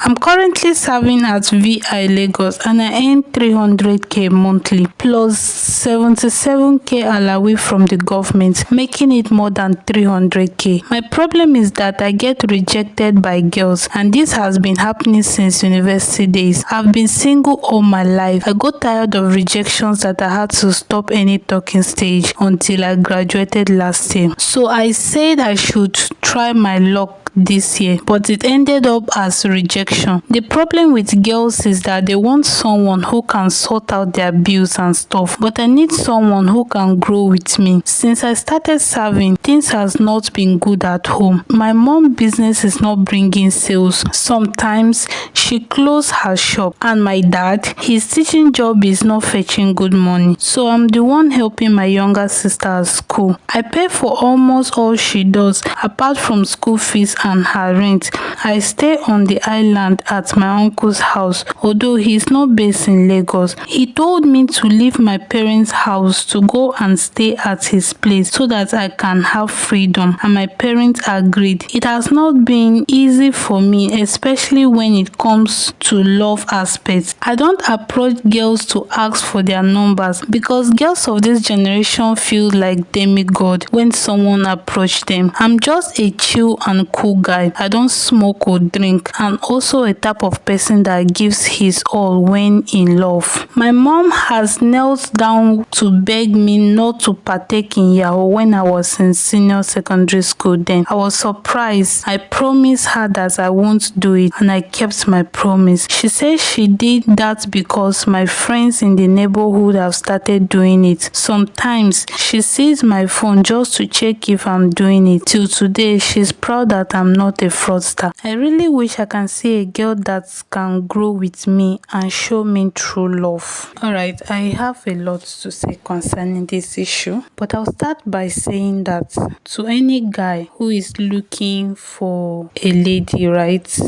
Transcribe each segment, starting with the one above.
I'm currently serving at VI Lagos and I earn 300k monthly plus 77k alawi from the government, making it more than 300k. My problem is that I get rejected by girls, and this has been happening since university days. I've been single all my life. I got tired of rejections that I had to stop any talking stage until I graduated last year. So I said I should try my luck this year, but it ended up as rejection. The problem with girls is that they want someone who can sort out their bills and stuff, but I need someone who can grow with me. Since I started serving, things has not been good at home. My mom business is not bringing sales. Sometimes she closed her shop, and my dad, his teaching job is not fetching good money, so I'm the one helping my younger sister at school. I pay for almost all she does apart from school fees and her rent. I stay on the island at my uncle's house, although he's not based in Lagos. He told me to leave my parents' house to go and stay at his place so that I can have freedom, and my parents agreed. It has not been easy for me, especially when it comes to love aspects. I don't approach girls to ask for their numbers because girls of this generation feel like demigod when someone approaches them. I'm just a chill and cool guy. I don't smoke or drink, and also a type of person that gives his all when in love. My mom has knelt down to beg me not to partake in yahoo when I was in senior secondary school. Then I was surprised. I promised her that I won't do it, and I kept my promise. She said she did that because my friends in the neighborhood have started doing it. Sometimes she sees my phone just to check if I'm doing it. Till today, she's proud that I'm not a fraudster. I really wish I can see a girl that can grow with me and show me true love. Alright, I have a lot to say concerning this issue, but I'll start by saying that to any guy who is looking for a lady, right?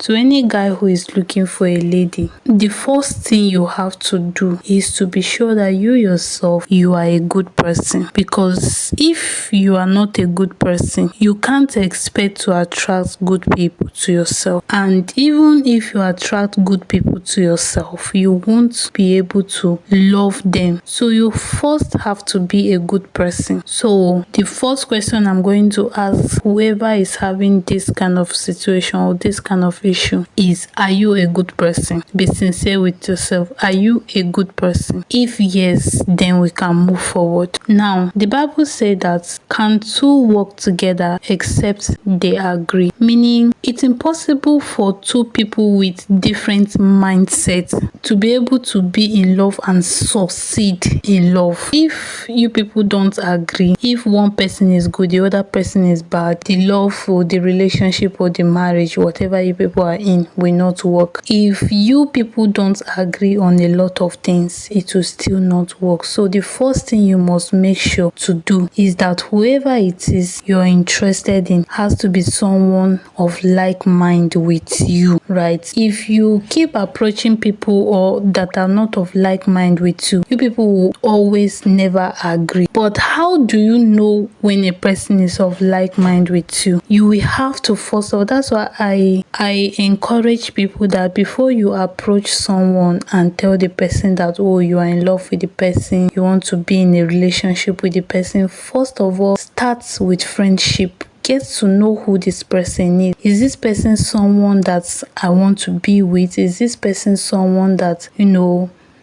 To any guy who is looking for a lady, the first thing you have to do is to be sure that you yourself, you are a good person. Because if you are not a good person, you can't expect to attract good people to yourself. And even if you attract good people to yourself, you won't be able to love them. So you first have to be a good person. So the first question I'm going to ask whoever is having this kind of situation or this kind of issue is, are you a good person? Be sincere with yourself. Are you a good person? If yes, then we can move forward. Now, the Bible says that can two work together except they agree? Meaning it's impossible for two people with different mindsets to be able to be in love and succeed in love. If you people don't agree, if one person is good, the other person is bad, the love or the relationship or the marriage, whatever you people are in, will not work. If you people don't agree on a lot of things, it will still not work. So the first thing you must make sure to do is that whoever it is you're interested in has to be someone of like mind with you, right? If you keep approaching people or that are not of like mind with you, you people will always never agree. But how do you know when a person is of like mind with you? You will have to first of all, that's why I encourage people that before you approach someone and tell the person that, oh, you are in love with the person, you want to be in a relationship with the person, first of all, start with friendship. Get to know who this person is. Is this person someone that I want to be with? Is this person someone that,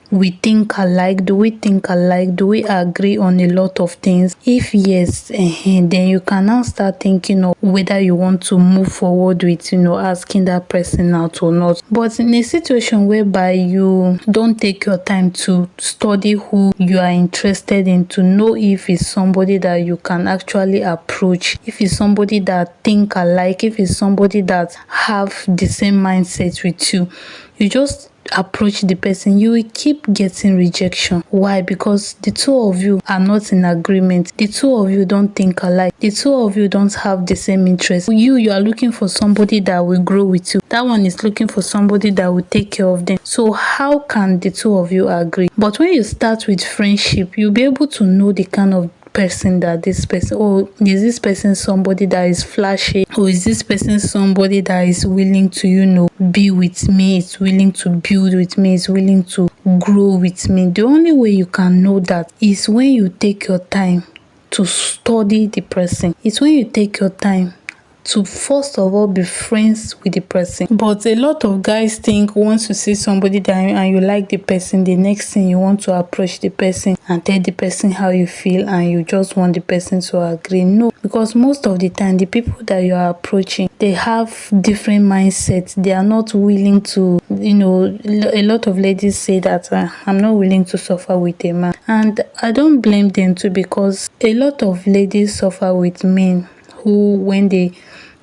we think alike? Do we think alike? Do we agree on a lot of things? If yes, then you can now start thinking of whether you want to move forward with, asking that person out or not. But in a situation whereby you don't take your time to study who you are interested in, to know if it's somebody that you can actually approach, if it's somebody that think alike, if it's somebody that have the same mindset with you, you just approach the person, you will keep getting rejection. Why? Because the two of you are not in agreement. The two of you don't think alike. The two of you don't have the same interest. You are looking for somebody that will grow with you. That one is looking for somebody that will take care of them. So how can the two of you agree? But when you start with friendship, you'll be able to know the kind of person that this person, oh, is this person somebody that is flashy, or is this person somebody that is willing to, be with me, is willing to build with me, is willing to grow with me. The only way you can know that is when you take your time to study the person. It's when you take your time to first of all be friends with the person. But a lot of guys think once you see somebody that and you like the person, the next thing you want to approach the person and tell the person how you feel, and you just want the person to agree. No, because most of the time the people that you are approaching, they have different mindsets. They are not willing to, a lot of ladies say that I'm not willing to suffer with a man, and I don't blame them too, because a lot of ladies suffer with men who, when they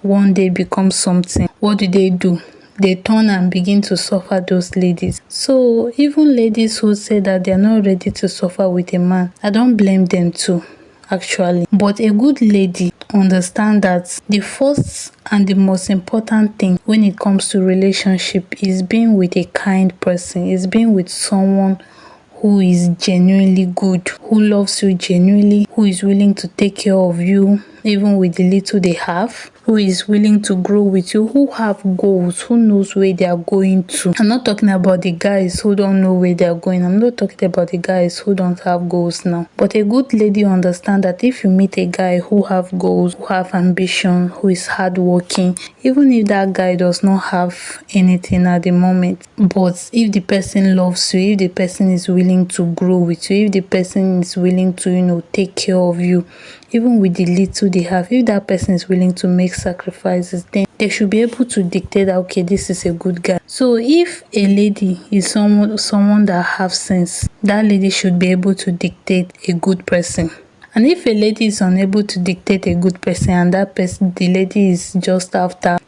one day become something, what do? They turn and begin to suffer those ladies. So even ladies who say that they're not ready to suffer with a man, I don't blame them too, actually. But a good lady understand that the first and the most important thing when it comes to relationship is being with a kind person, is being with someone who is genuinely good, who loves you genuinely, who is willing to take care of you even with the little they have, who is willing to grow with you, who have goals, who knows where they are going to. I'm not talking about the guys who don't know where they are going. I'm not talking about the guys who don't have goals now. But a good lady understand that if you meet a guy who have goals, who have ambition, who is hardworking, even if that guy does not have anything at the moment, but if the person loves you, if the person is willing to grow with you, if the person is willing to, take care of you, even with the little they have, if that person is willing to make sacrifices, then they should be able to dictate that, okay, this is a good guy. So if a lady is someone that have sense, that lady should be able to dictate a good person. And if a lady is unable to dictate a good person, and that person, the lady is just after,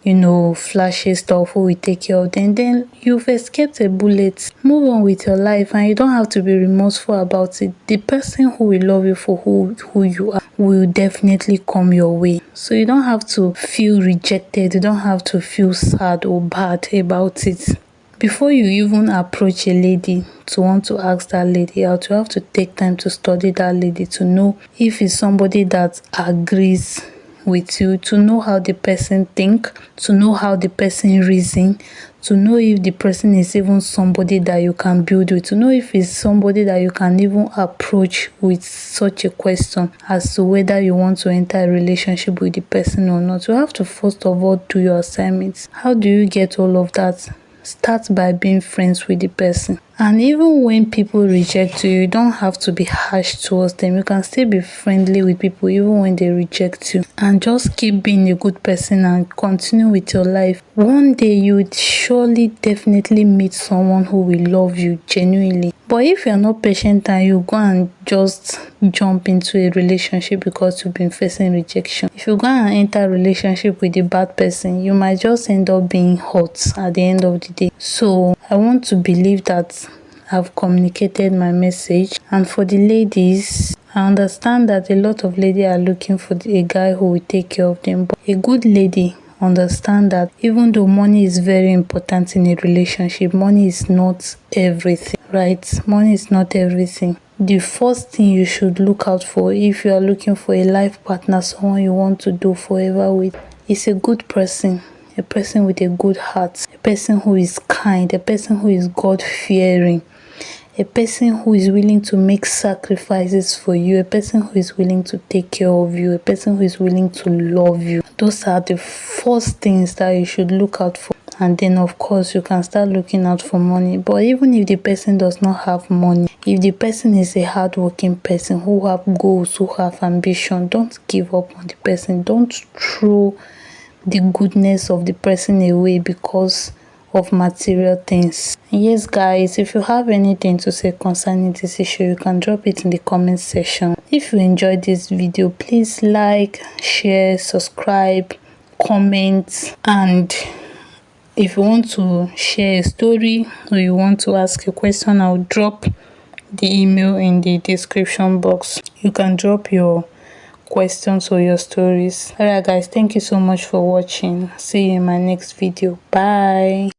flashy stuff who will take care of them, then you've escaped a bullet. Move on with your life, and you don't have to be remorseful about it. The person who will love you for who you are will definitely come your way. So you don't have to feel rejected. You don't have to feel sad or bad about it. Before you even approach a lady to want to ask that lady out, you have to take time to study that lady, to know if it's somebody that agrees with you, to know how the person think, to know how the person reason, to know if the person is even somebody that you can build with, to know if it's somebody that you can even approach with such a question as to whether you want to enter a relationship with the person or not. You have to first of all do your assignments. How do you get all of that? Start by being friends with the person. And even when people reject you, you don't have to be harsh towards them. You can still be friendly with people even when they reject you. And just keep being a good person and continue with your life. One day you would surely definitely meet someone who will love you genuinely. But if you're not patient and you go and just jump into a relationship because you've been facing rejection, if you go and enter a relationship with a bad person, you might just end up being hurt at the end of the day. So I want to believe that I've communicated my message. And for the ladies, I understand that a lot of ladies are looking for a guy who will take care of them. But a good lady understand that even though money is very important in a relationship, money is not everything, right? Money is not everything. The first thing you should look out for if you are looking for a life partner, someone you want to do forever with, is a good person. A person with a good heart, a person who is kind, a person who is God-fearing, a person who is willing to make sacrifices for you, a person who is willing to take care of you, a person who is willing to love you. Those are the first things that you should look out for. And then of course you can start looking out for money. But even if the person does not have money, if the person is a hardworking person who have goals, who have ambition, don't give up on the person. Don't throw the goodness of the person away because of material things. Yes guys, if you have anything to say concerning this issue, you can drop it in the comment section. If you enjoyed this video, please like, share, subscribe, comment, and if you want to share a story or you want to ask a question, I'll drop the email in the description box. You can drop your questions or your stories. Alright guys, thank you so much for watching. See you in my next video. Bye.